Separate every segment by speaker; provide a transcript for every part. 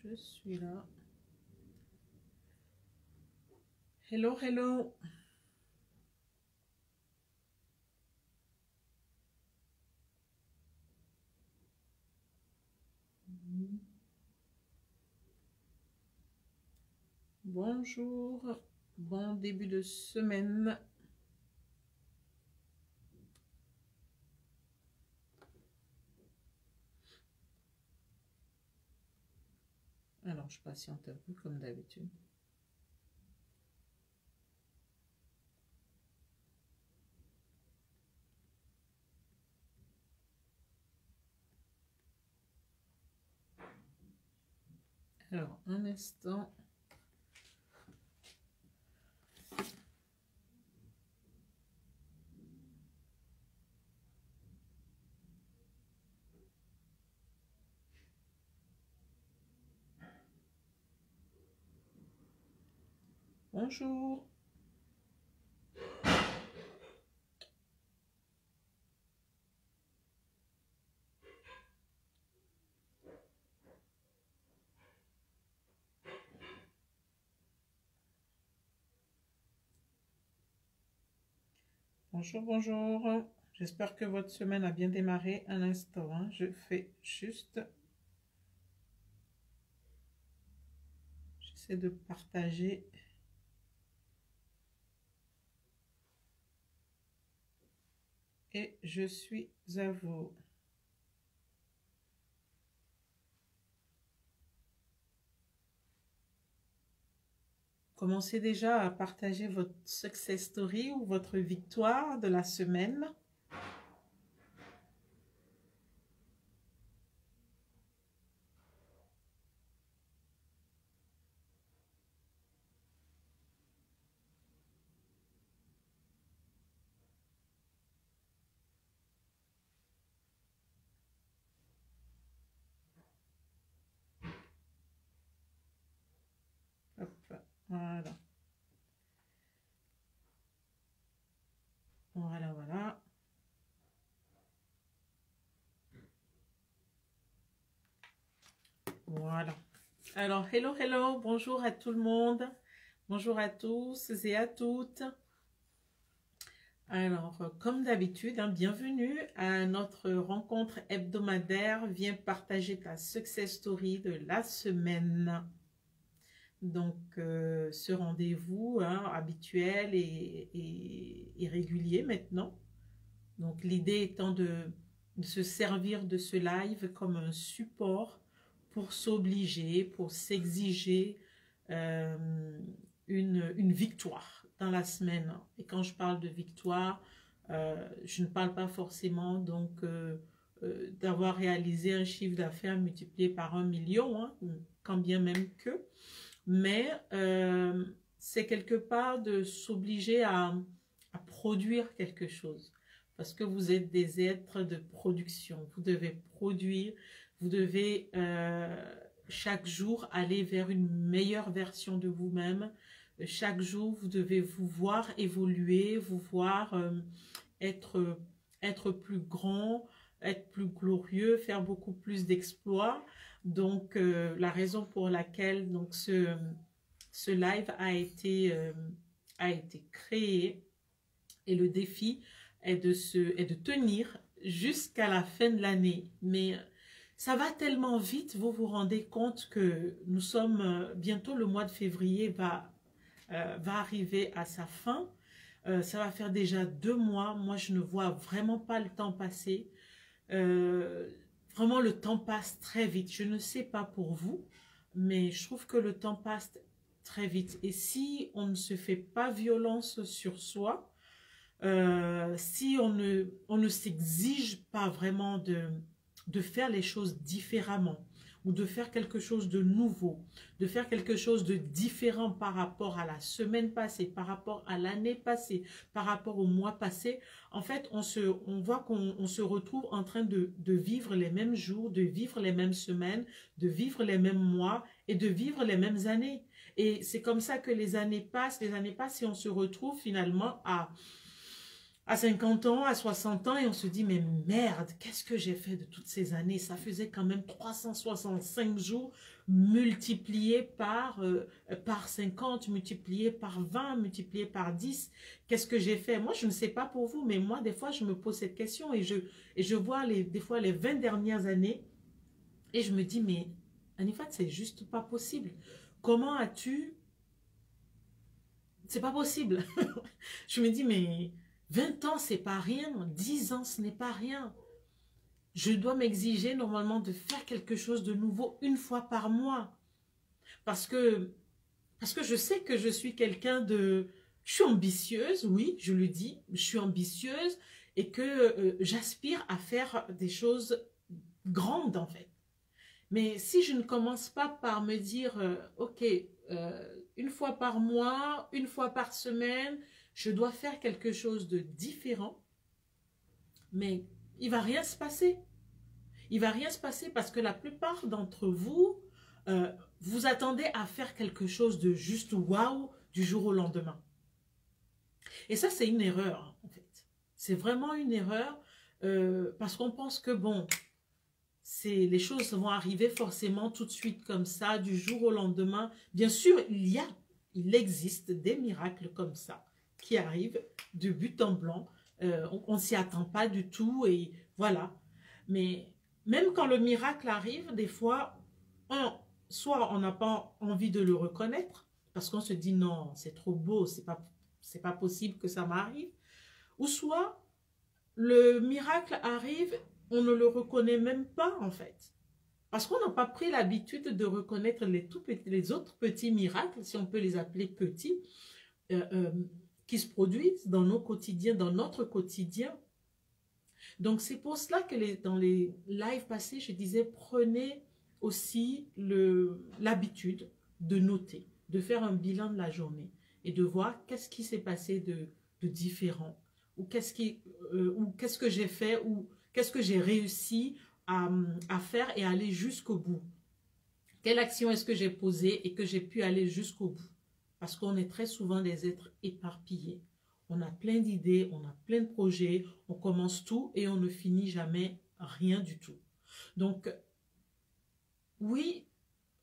Speaker 1: Je suis là. Hello, hello. Bonjour. Bon début de semaine. Alors, je patiente un peu comme d'habitude. Alors, un instant. Bonjour. Bonjour, bonjour. J'espère que votre semaine a bien démarré. Un instant, hein. Je fais juste... J'essaie de partager. Et je suis à vous. Commencez déjà à partager votre success story ou votre victoire de la semaine. Hop, voilà. Voilà, voilà. Voilà. Alors, hello, hello. Bonjour à tout le monde. Bonjour à tous et à toutes. Alors, comme d'habitude, hein, bienvenue à notre rencontre hebdomadaire. Viens partager ta success story de la semaine. Donc, ce rendez-vous hein, habituel et régulier maintenant. Donc, l'idée étant de se servir de ce live comme un support pour s'obliger, pour s'exiger une victoire dans la semaine. Et quand je parle de victoire, je ne parle pas forcément donc d'avoir réalisé un chiffre d'affaires multiplié par 1 million, hein, quand bien même que, mais c'est quelque part de s'obliger à produire quelque chose. Parce que vous êtes des êtres de production. Vous devez produire, vous devez chaque jour aller vers une meilleure version de vous-même. Chaque jour, vous devez vous voir évoluer, vous voir être plus grand, être plus glorieux, faire beaucoup plus d'exploits. Donc, la raison pour laquelle donc, ce live a été créé et le défi est de tenir jusqu'à la fin de l'année. Mais ça va tellement vite, vous vous rendez compte que nous sommes bientôt, le mois de février va arriver à sa fin. Ça va faire déjà 2 mois. Moi, je ne vois vraiment pas le temps passer. Vraiment, le temps passe très vite. Je ne sais pas pour vous, mais je trouve que le temps passe très vite. Et si on ne se fait pas violence sur soi, si on ne s'exige pas vraiment de faire les choses différemment ou de faire quelque chose de nouveau, de faire quelque chose de différent par rapport à la semaine passée, par rapport à l'année passée, par rapport au mois passé, en fait, on voit qu'on se retrouve en train de vivre les mêmes jours, de vivre les mêmes semaines, de vivre les mêmes mois et de vivre les mêmes années. Et c'est comme ça que les années passent et on se retrouve finalement à 50 ans, à 60 ans, et on se dit, mais merde, qu'est-ce que j'ai fait de toutes ces années? Ça faisait quand même 365 jours multipliés par 50, multipliés par 20, multipliés par 10. Qu'est-ce que j'ai fait? Moi, je ne sais pas pour vous, mais moi, des fois, je me pose cette question et je vois des fois les 20 dernières années et je me dis, mais Anifat, c'est juste pas possible. Comment as-tu... C'est pas possible. Je me dis, mais 20 ans, c'est pas rien. 10 ans, ce n'est pas rien. Je dois m'exiger normalement de faire quelque chose de nouveau une fois par mois. Parce que je sais que je suis quelqu'un de... Je suis ambitieuse, oui, je le dis. Je suis ambitieuse et que j'aspire à faire des choses grandes, en fait. Mais si je ne commence pas par me dire, ok, une fois par mois, une fois par semaine, je dois faire quelque chose de différent, mais il ne va rien se passer. Il ne va rien se passer parce que la plupart d'entre vous, vous attendez à faire quelque chose de juste waouh du jour au lendemain. Et ça, c'est une erreur, en fait. C'est vraiment une erreur parce qu'on pense que, bon, les choses vont arriver forcément tout de suite comme ça, du jour au lendemain. Bien sûr, il existe des miracles comme ça qui arrivent de but en blanc. On ne s'y attend pas du tout et voilà. Mais même quand le miracle arrive, des fois, soit on n'a pas envie de le reconnaître parce qu'on se dit non, c'est trop beau, c'est pas possible que ça m'arrive. Ou soit le miracle arrive, on ne le reconnaît même pas en fait. Parce qu'on n'a pas pris l'habitude de reconnaître les autres petits miracles, si on peut les appeler petits, qui se produisent dans nos quotidiens, dans notre quotidien. Donc c'est pour cela que dans les lives passés, je disais prenez aussi l'habitude de noter, de faire un bilan de la journée et de voir qu'est-ce qui s'est passé de différent ou qu'est-ce que j'ai fait ou qu'est-ce que j'ai réussi à faire et aller jusqu'au bout. Quelle action est-ce que j'ai posée et que j'ai pu aller jusqu'au bout? Parce qu'on est très souvent des êtres éparpillés. On a plein d'idées, on a plein de projets, on commence tout et on ne finit jamais rien du tout. Donc, oui,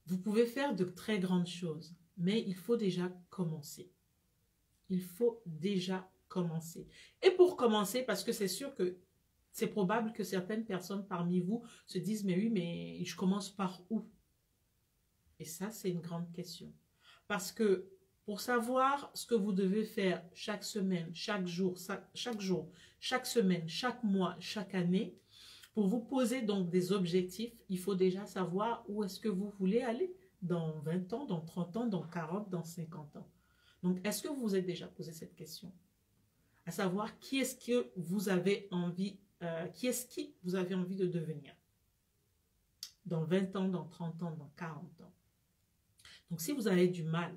Speaker 1: vous pouvez faire de très grandes choses, mais il faut déjà commencer. Il faut déjà commencer. Et pour commencer, parce que c'est sûr que c'est probable que certaines personnes parmi vous se disent, mais oui, mais je commence par où? Et ça, c'est une grande question. Parce que pour savoir ce que vous devez faire chaque semaine, chaque jour, chaque semaine, chaque mois, chaque année, pour vous poser donc des objectifs, il faut déjà savoir où est-ce que vous voulez aller dans 20 ans, dans 30 ans, dans 40, dans 50 ans. Donc, est-ce que vous vous êtes déjà posé cette question? À savoir, qui est-ce que vous avez envie, qui vous avez envie de devenir dans 20 ans, dans 30 ans, dans 40 ans. Donc, si vous avez du mal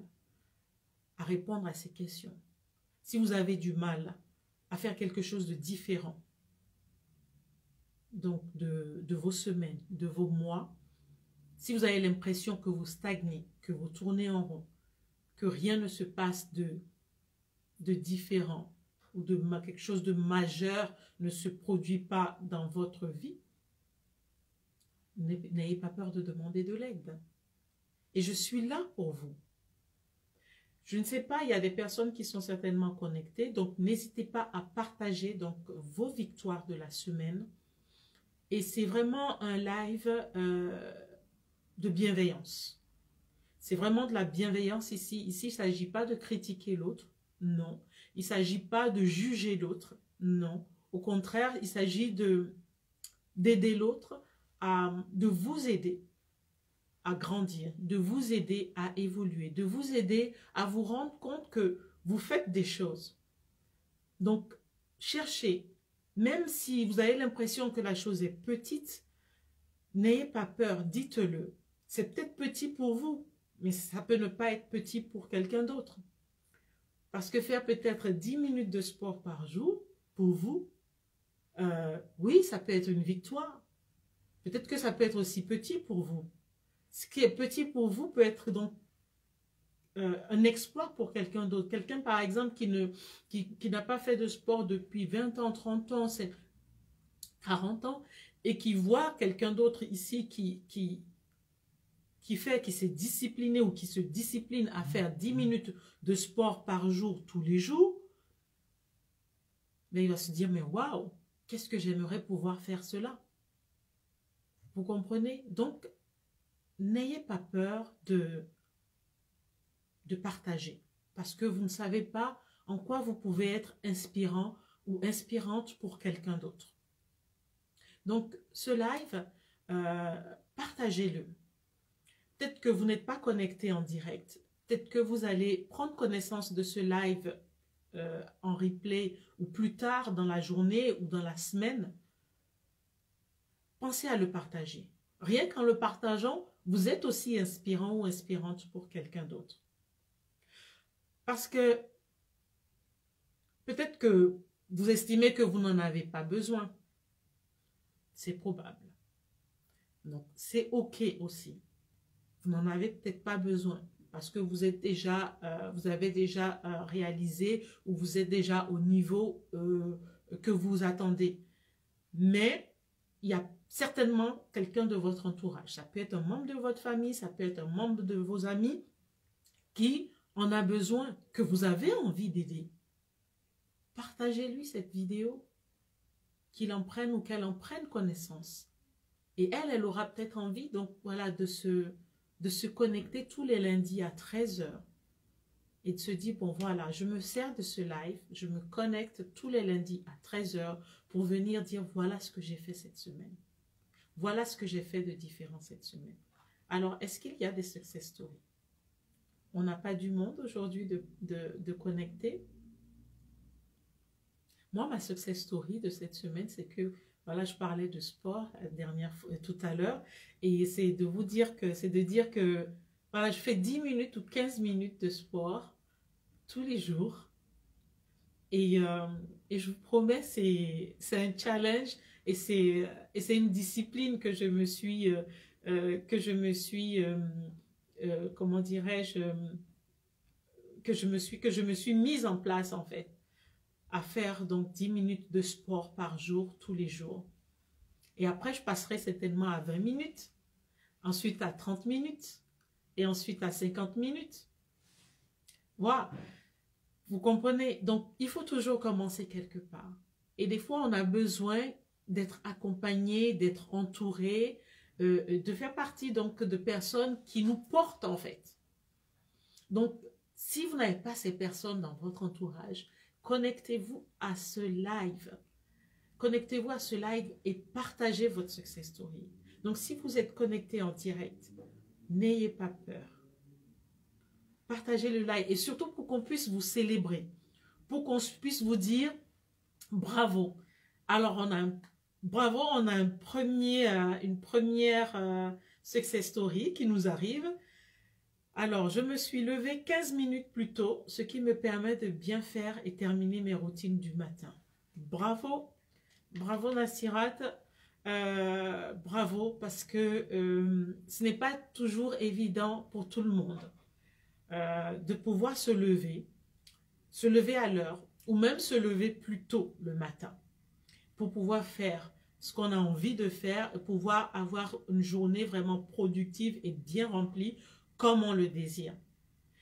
Speaker 1: à répondre à ces questions, si vous avez du mal à faire quelque chose de différent, donc de vos semaines, de vos mois, si vous avez l'impression que vous stagnez, que vous tournez en rond, que rien ne se passe de différent ou de quelque chose de majeur ne se produit pas dans votre vie, n'ayez pas peur de demander de l'aide. Et je suis là pour vous. Je ne sais pas, il y a des personnes qui sont certainement connectées, donc n'hésitez pas à partager donc vos victoires de la semaine. Et c'est vraiment un live de bienveillance. C'est vraiment de la bienveillance ici. Ici, il ne s'agit pas de critiquer l'autre, non. Il ne s'agit pas de juger l'autre, non. Au contraire, il s'agit d'aider l'autre, de vous aider à grandir, de vous aider à évoluer, de vous aider à vous rendre compte que vous faites des choses. Donc, cherchez, même si vous avez l'impression que la chose est petite, n'ayez pas peur, dites-le. C'est peut-être petit pour vous, mais ça peut ne pas être petit pour quelqu'un d'autre. Parce que faire peut-être 10 minutes de sport par jour, pour vous, oui, ça peut être une victoire. Peut-être que ça peut être aussi petit pour vous. Ce qui est petit pour vous peut être donc un exploit pour quelqu'un d'autre. Quelqu'un, par exemple, qui n'a pas fait de sport depuis 20 ans, 30 ans, 40 ans, et qui voit quelqu'un d'autre ici qui s'est discipliné ou qui se discipline à faire 10 minutes de sport par jour, tous les jours, mais il va se dire, mais waouh, qu'est-ce que j'aimerais pouvoir faire cela? Vous comprenez? Donc, n'ayez pas peur de partager, parce que vous ne savez pas en quoi vous pouvez être inspirant ou inspirante pour quelqu'un d'autre. Donc, ce live, partagez-le. Peut-être que vous n'êtes pas connecté en direct. Peut-être que vous allez prendre connaissance de ce live en replay ou plus tard dans la journée ou dans la semaine. Pensez à le partager. Rien qu'en le partageant, vous êtes aussi inspirant ou inspirante pour quelqu'un d'autre. Parce que peut-être que vous estimez que vous n'en avez pas besoin. C'est probable. Donc, c'est OK aussi. Vous n'en avez peut-être pas besoin parce que vous êtes déjà, vous avez déjà réalisé ou vous êtes déjà au niveau que vous attendez. Mais il y a certainement quelqu'un de votre entourage. Ça peut être un membre de votre famille, ça peut être un membre de vos amis qui en a besoin, que vous avez envie d'aider. Partagez-lui cette vidéo, qu'il en prenne ou qu'elle en prenne connaissance. Et elle aura peut-être envie, donc voilà, de se connecter tous les lundis à 13 h et de se dire, bon voilà, je me sers de ce live, je me connecte tous les lundis à 13 h pour venir dire, voilà ce que j'ai fait cette semaine. Voilà ce que j'ai fait de différent cette semaine. Alors, est-ce qu'il y a des success stories? On n'a pas du monde aujourd'hui de connecter. Moi, ma success story de cette semaine, c'est que, voilà, je parlais de sport tout à l'heure, et c'est de vous dire que, voilà, je fais 10 minutes ou 15 minutes de sport tous les jours, et je vous promets, c'est un challenge, et c'est une discipline que je me suis, comment dirais-je, que je me suis mise en place, en fait, à faire donc 10 minutes de sport par jour, tous les jours. Et après, je passerai certainement à 20 minutes, ensuite à 30 minutes, et ensuite à 50 minutes. Voilà. Vous comprenez? Donc, il faut toujours commencer quelque part. Et des fois, on a besoin d'être accompagné, d'être entouré, de faire partie donc de personnes qui nous portent en fait. Donc, si vous n'avez pas ces personnes dans votre entourage, connectez-vous à ce live. Connectez-vous à ce live et partagez votre success story. Donc, si vous êtes connecté en direct, n'ayez pas peur. Partagez le live et surtout pour qu'on puisse vous célébrer, pour qu'on puisse vous dire bravo. Alors, on a une première success story qui nous arrive. Alors, je me suis levée 15 minutes plus tôt, ce qui me permet de bien faire et terminer mes routines du matin. Bravo, bravo Nassirat, bravo parce que ce n'est pas toujours évident pour tout le monde de pouvoir se lever à l'heure ou même se lever plus tôt le matin pour pouvoir faire ce qu'on a envie de faire et pouvoir avoir une journée vraiment productive et bien remplie comme on le désire.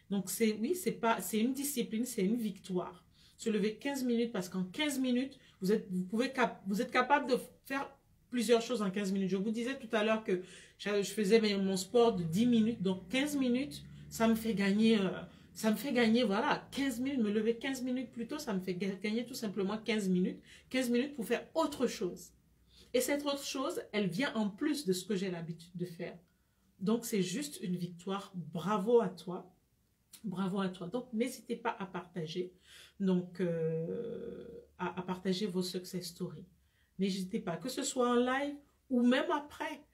Speaker 1: Donc, c'est une discipline, c'est une victoire. Se lever 15 minutes parce qu'en 15 minutes, vous êtes capable de faire plusieurs choses en 15 minutes. Je vous disais tout à l'heure que je faisais mon sport de 10 minutes. Donc, 15 minutes, ça me fait gagner, voilà, 15 minutes. Me lever 15 minutes plus tôt, ça me fait gagner tout simplement 15 minutes. 15 minutes pour faire autre chose. Et cette autre chose, elle vient en plus de ce que j'ai l'habitude de faire. Donc, c'est juste une victoire. Bravo à toi. Bravo à toi. Donc, n'hésitez pas à partager. Donc, à partager vos success stories. N'hésitez pas, que ce soit en live ou même après.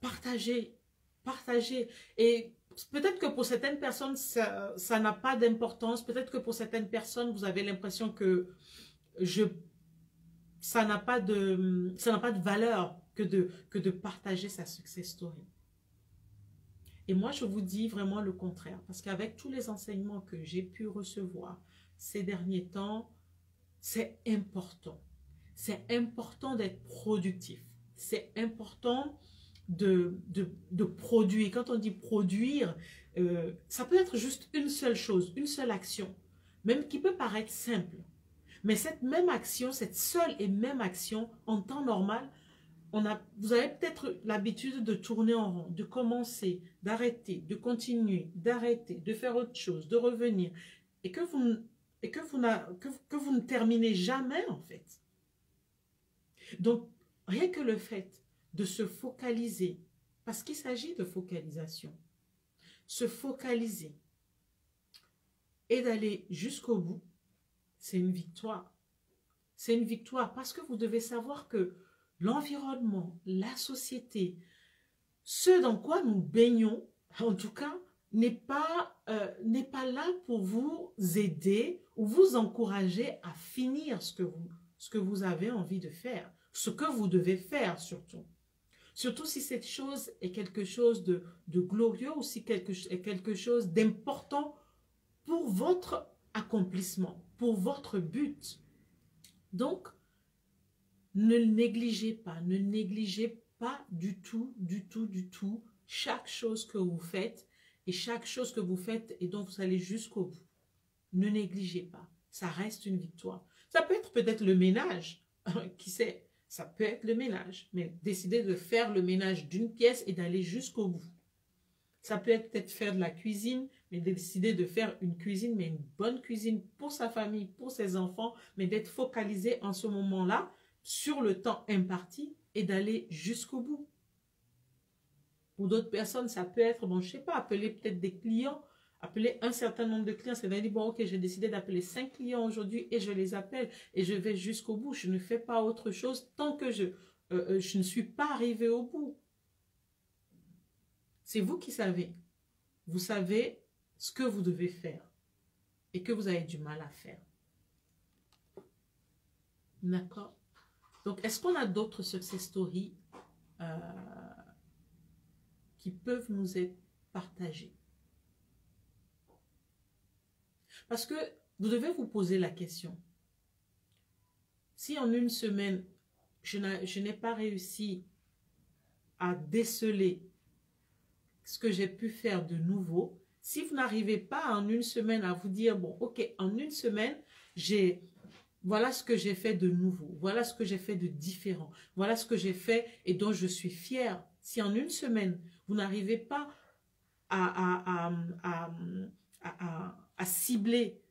Speaker 1: Partagez. Partagez. Et peut-être que pour certaines personnes, ça n'a pas d'importance. Peut-être que pour certaines personnes, vous avez l'impression que ça n'a pas de valeur que de partager sa success story. Et moi, je vous dis vraiment le contraire. Parce qu'avec tous les enseignements que j'ai pu recevoir ces derniers temps, c'est important. C'est important d'être productif. C'est important de produire. Quand on dit produire, ça peut être juste une seule chose, une seule action, même qui peut paraître simple. Mais cette même action, cette seule et même action, en temps normal, vous avez peut-être l'habitude de tourner en rond, de commencer, d'arrêter, de continuer, d'arrêter, de faire autre chose, de revenir, et que vous ne terminez jamais en fait. Donc, rien que le fait de se focaliser, parce qu'il s'agit de focalisation, se focaliser et d'aller jusqu'au bout, c'est une victoire. C'est une victoire parce que vous devez savoir que l'environnement, la société, ce dans quoi nous baignons, en tout cas, n'est pas là pour vous aider ou vous encourager à finir ce que vous avez envie de faire, ce que vous devez faire surtout. Surtout si cette chose est quelque chose de glorieux ou si est quelque chose d'important pour votre accomplissement, pour votre but. Donc, ne négligez pas du tout chaque chose que vous faites et chaque chose que vous faites et dont vous allez jusqu'au bout. Ne négligez pas, ça reste une victoire. Ça peut être peut-être le ménage, qui sait, ça peut être le ménage, mais décider de faire le ménage d'une pièce et d'aller jusqu'au bout. Ça peut être peut-être faire de la cuisine, mais décider de faire une cuisine, mais une bonne cuisine pour sa famille, pour ses enfants, mais d'être focalisé en ce moment-là sur le temps imparti et d'aller jusqu'au bout. Pour d'autres personnes, ça peut être, bon, je ne sais pas, appeler peut-être des clients, appeler un certain nombre de clients, c'est-à-dire, bon, ok, j'ai décidé d'appeler 5 clients aujourd'hui et je les appelle et je vais jusqu'au bout. Je ne fais pas autre chose tant que je ne suis pas arrivé au bout. C'est vous qui savez. Vous savez ce que vous devez faire et que vous avez du mal à faire. D'accord? Donc, est-ce qu'on a d'autres success stories qui peuvent nous être partagées? Parce que vous devez vous poser la question. Si en une semaine, je n'ai pas réussi à déceler ce que j'ai pu faire de nouveau, si vous n'arrivez pas en une semaine à vous dire, bon, ok, en une semaine, voilà ce que j'ai fait de nouveau, voilà ce que j'ai fait de différent, voilà ce que j'ai fait et dont je suis fière. Si en une semaine, vous n'arrivez pas à cibler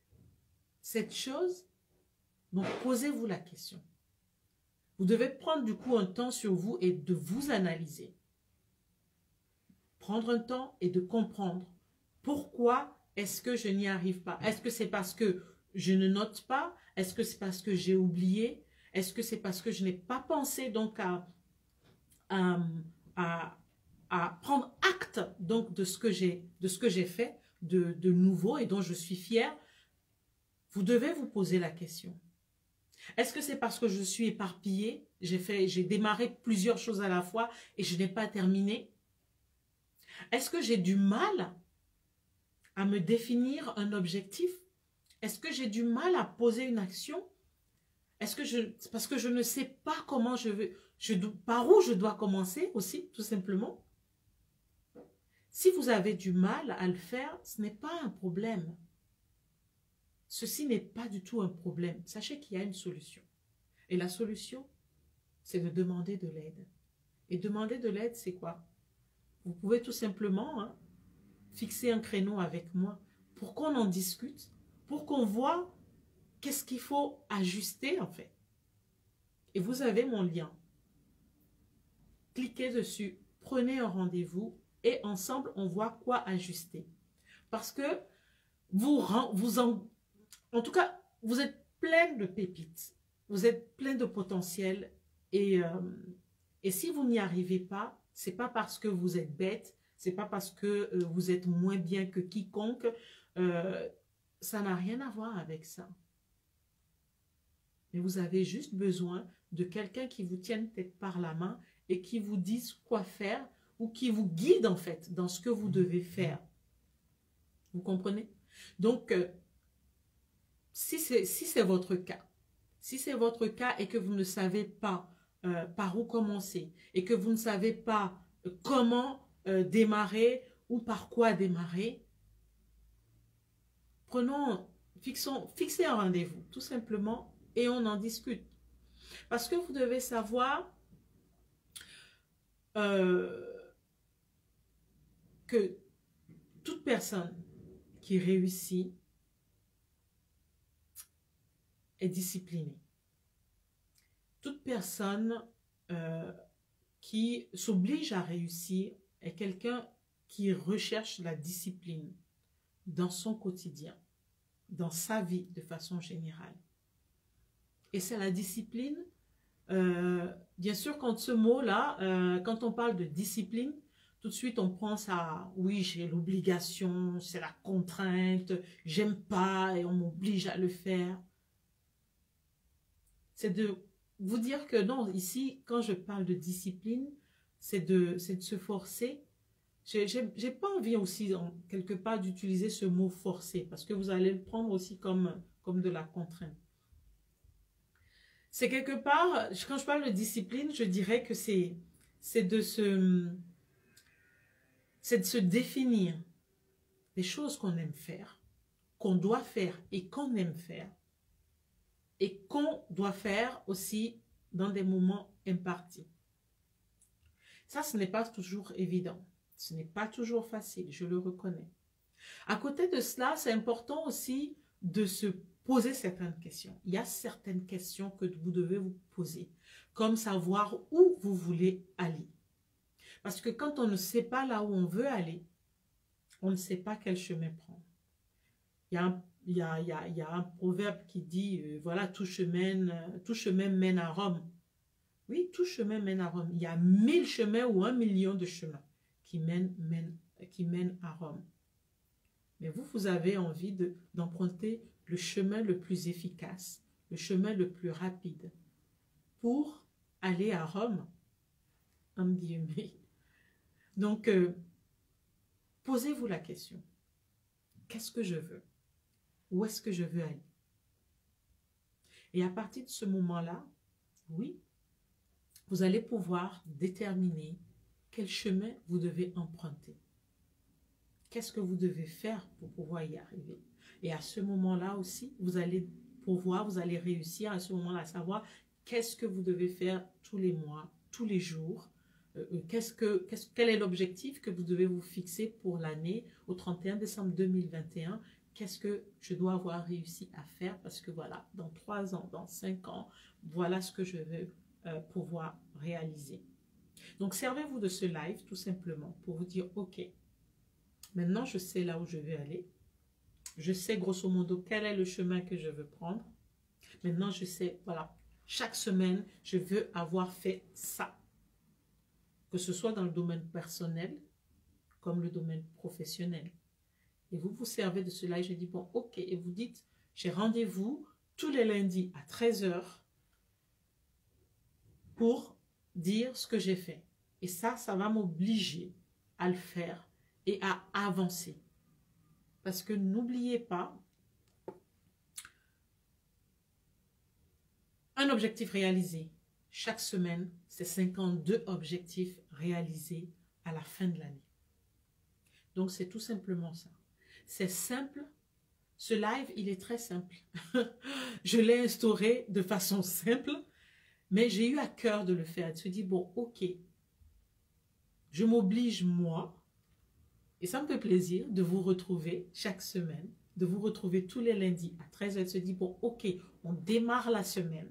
Speaker 1: cette chose, donc posez-vous la question. Vous devez prendre du coup un temps sur vous et de vous analyser. Prendre un temps et de comprendre pourquoi est-ce que je n'y arrive pas. Est-ce que c'est parce que je ne note pas? Est-ce que c'est parce que j'ai oublié? Est-ce que c'est parce que je n'ai pas pensé donc à prendre acte donc de ce que j'ai fait de nouveau et dont je suis fière? Vous devez vous poser la question. Est-ce que c'est parce que je suis éparpillée? J'ai démarré plusieurs choses à la fois et je n'ai pas terminé? Est-ce que j'ai du mal à me définir un objectif? Est-ce que j'ai du mal à poser une action? Est-ce que c'est parce que je ne sais pas comment par où je dois commencer aussi, tout simplement? Si vous avez du mal à le faire, ce n'est pas un problème. Ceci n'est pas du tout un problème. Sachez qu'il y a une solution. Et la solution, c'est de demander de l'aide. Et demander de l'aide, c'est quoi? Vous pouvez tout simplement fixer un créneau avec moi pour qu'on en discute, pour qu'on voit qu'est-ce qu'il faut ajuster en fait. Et vous avez mon lien. Cliquez dessus, prenez un rendez-vous et ensemble, on voit quoi ajuster. Parce que en tout cas, vous êtes plein de pépites, vous êtes plein de potentiel et si vous n'y arrivez pas, c'est pas parce que vous êtes bête, c'est pas parce que vous êtes moins bien que quiconque, ça n'a rien à voir avec ça. Mais vous avez juste besoin de quelqu'un qui vous tienne peut-être par la main et qui vous dise quoi faire ou qui vous guide en fait dans ce que vous devez faire. Vous comprenez? Donc, si c'est votre cas, et que vous ne savez pas par où commencer et que vous ne savez pas comment démarrer ou par quoi démarrer, fixez un rendez-vous tout simplement et on en discute. Parce que vous devez savoir que toute personne qui réussit est disciplinée. Toute personne qui s'oblige à réussir est quelqu'un qui recherche la discipline dans son quotidien, dans sa vie de façon générale. Et c'est la discipline, bien sûr, quand ce mot-là, quand on parle de discipline, tout de suite on pense à, oui, j'ai l'obligation, c'est la contrainte, j'aime pas et on m'oblige à le faire. C'est de vous dire que non, ici, quand je parle de discipline, c'est de se forcer. J'ai pas envie aussi, quelque part, d'utiliser ce mot forcer, parce que vous allez le prendre aussi comme de la contrainte. C'est quelque part, quand je parle de discipline, je dirais que c'est de se définir des choses qu'on aime faire, qu'on doit faire et qu'on aime faire, et qu'on doit faire aussi dans des moments impartis. Ça, ce n'est pas toujours évident. Ce n'est pas toujours facile, je le reconnais. À côté de cela, c'est important aussi de se poser certaines questions. Il y a certaines questions que vous devez vous poser, comme savoir où vous voulez aller. Parce que quand on ne sait pas là où on veut aller, on ne sait pas quel chemin prendre. Il y a un proverbe qui dit, voilà, tout chemin mène à Rome. Oui, tout chemin mène à Rome. Il y a 1000 chemins ou 1 million de chemins qui mènent à Rome. Mais vous avez envie d'emprunter le chemin le plus efficace, le chemin le plus rapide pour aller à Rome, en guillemets. Donc, posez-vous la question. Qu'est-ce que je veux? Où est-ce que je veux aller? Et à partir de ce moment-là, oui, vous allez pouvoir déterminer quel chemin vous devez emprunter. Qu'est-ce que vous devez faire pour pouvoir y arriver? Et à ce moment-là aussi, vous allez réussir à ce moment-là à savoir qu'est-ce que vous devez faire tous les mois, tous les jours. Quel est l'objectif que vous devez vous fixer pour l'année au 31 décembre 2021? Qu'est-ce que je dois avoir réussi à faire? Parce que voilà, dans 3 ans, dans 5 ans, voilà ce que je veux pouvoir réaliser. Donc, servez-vous de ce live tout simplement pour vous dire, ok, maintenant je sais là où je veux aller. Je sais grosso modo quel est le chemin que je veux prendre. Maintenant, je sais, voilà, chaque semaine, je veux avoir fait ça. Que ce soit dans le domaine personnel comme le domaine professionnel. Et vous vous servez de cela et je dis, bon, ok. Et vous dites, j'ai rendez-vous tous les lundis à 13 h pour dire ce que j'ai fait. Et ça va m'obliger à le faire et à avancer. Parce que n'oubliez pas, un objectif réalisé chaque semaine, c'est 52 objectifs réalisés à la fin de l'année. Donc, c'est tout simplement ça. C'est simple. Ce live, il est très simple. Je l'ai instauré de façon simple, mais j'ai eu à cœur de le faire. De se dire, bon, ok, je m'oblige moi, et ça me fait plaisir de vous retrouver chaque semaine, de vous retrouver tous les lundis à 13 h, de se dire, bon, ok, on démarre la semaine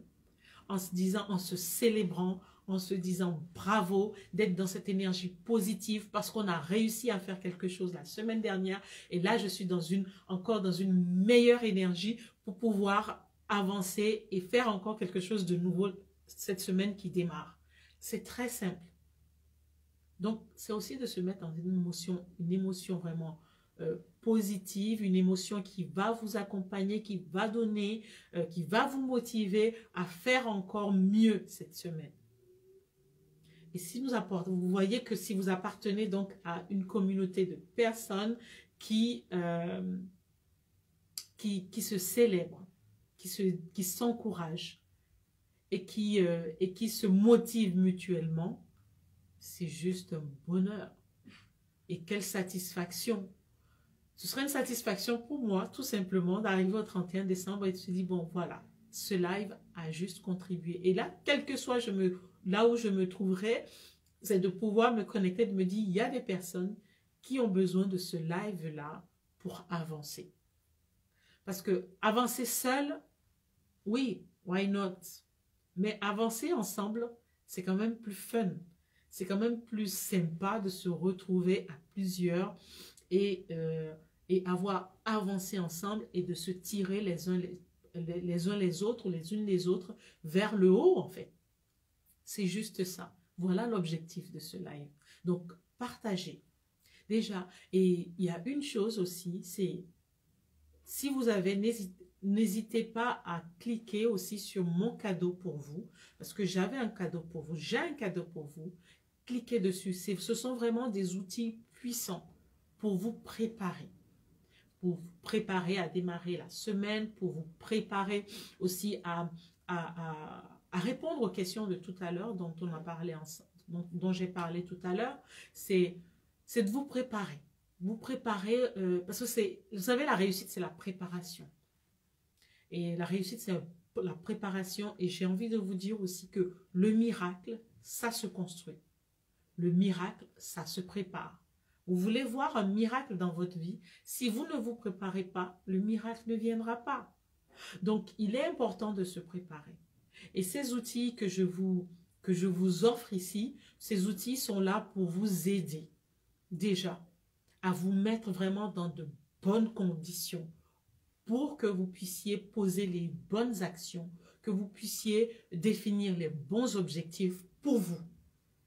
Speaker 1: en se disant, en se célébrant, en se disant bravo, d'être dans cette énergie positive parce qu'on a réussi à faire quelque chose la semaine dernière. Et là, je suis encore dans une meilleure énergie pour pouvoir avancer et faire encore quelque chose de nouveau cette semaine qui démarre. C'est très simple. Donc, c'est aussi de se mettre dans une émotion vraiment positive, une émotion qui va vous accompagner, qui va donner, qui va vous motiver à faire encore mieux cette semaine. Et si nous apportons, vous voyez que si vous appartenez donc à une communauté de personnes qui se célèbrent, qui s'encouragent et qui se motivent mutuellement, c'est juste un bonheur. Et quelle satisfaction! Ce serait une satisfaction pour moi, tout simplement, d'arriver au 31 décembre et de se dire, bon, voilà, ce live a juste contribué. Et là, quel que soit là où je me trouverai, c'est de pouvoir me connecter, de me dire, il y a des personnes qui ont besoin de ce live-là pour avancer. Parce que avancer seul, oui, why not? Mais avancer ensemble, c'est quand même plus fun. C'est quand même plus sympa de se retrouver à plusieurs et avoir avancé ensemble et de se tirer les uns les autres, les unes les autres vers le haut en fait. C'est juste ça. Voilà l'objectif de ce live. Donc, partagez. Déjà, et il y a une chose aussi, c'est si vous avez, n'hésitez pas à cliquer aussi sur mon cadeau pour vous, parce que j'avais un cadeau pour vous, j'ai un cadeau pour vous. Cliquez dessus. Ce sont vraiment des outils puissants pour vous préparer. Pour vous préparer à démarrer la semaine, pour vous préparer aussi à répondre aux questions de tout à l'heure dont on a parlé ensemble, dont j'ai parlé tout à l'heure. C'est de vous préparer. Vous préparer, parce que vous savez, la réussite, c'est la préparation. Et la réussite, c'est la préparation. Et j'ai envie de vous dire aussi que le miracle, ça se construit. Le miracle, ça se prépare. Vous voulez voir un miracle dans votre vie? Si vous ne vous préparez pas, le miracle ne viendra pas. Donc, il est important de se préparer. Et ces outils que je vous offre ici, ces outils sont là pour vous aider, déjà, à vous mettre vraiment dans de bonnes conditions pour que vous puissiez poser les bonnes actions, que vous puissiez définir les bons objectifs pour vous.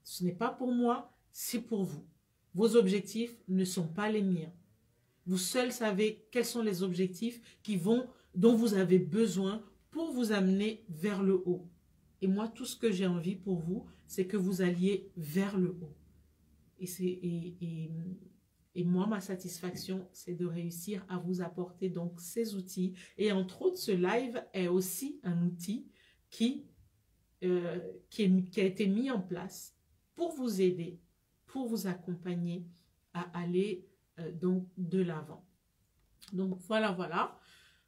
Speaker 1: Ce n'est pas pour moi, c'est pour vous. Vos objectifs ne sont pas les miens. Vous seuls savez quels sont les objectifs dont vous avez besoin pour vous amener vers le haut. Et moi, tout ce que j'ai envie pour vous, c'est que vous alliez vers le haut. Et moi, ma satisfaction, c'est de réussir à vous apporter donc ces outils. Et entre autres, ce live est aussi un outil qui a été mis en place pour vous aider, pour vous accompagner à aller donc de l'avant. Donc voilà.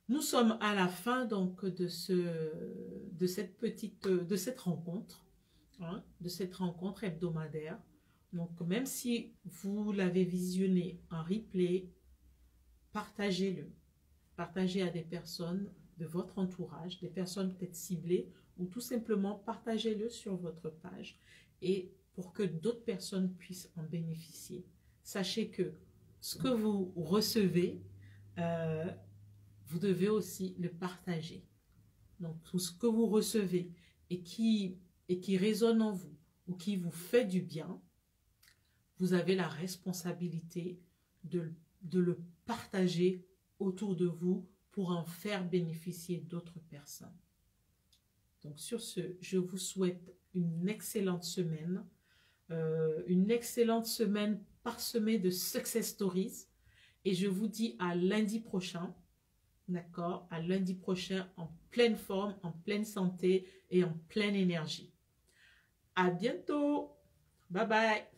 Speaker 1: Nous sommes à la fin donc de cette rencontre, de cette rencontre hebdomadaire. Donc même si vous l'avez visionné en replay, partagez-le. Partagez à des personnes de votre entourage, des personnes peut-être ciblées, ou tout simplement partagez-le sur votre page et pour que d'autres personnes puissent en bénéficier. Sachez que ce que vous recevez, vous devez aussi le partager. Donc, tout ce que vous recevez et qui résonne en vous ou qui vous fait du bien, vous avez la responsabilité de le partager autour de vous pour en faire bénéficier d'autres personnes. Donc, sur ce, je vous souhaite une excellente semaine parsemée de success stories. Et je vous dis à lundi prochain, d'accord? À lundi prochain en pleine forme, en pleine santé et en pleine énergie. À bientôt. Bye bye.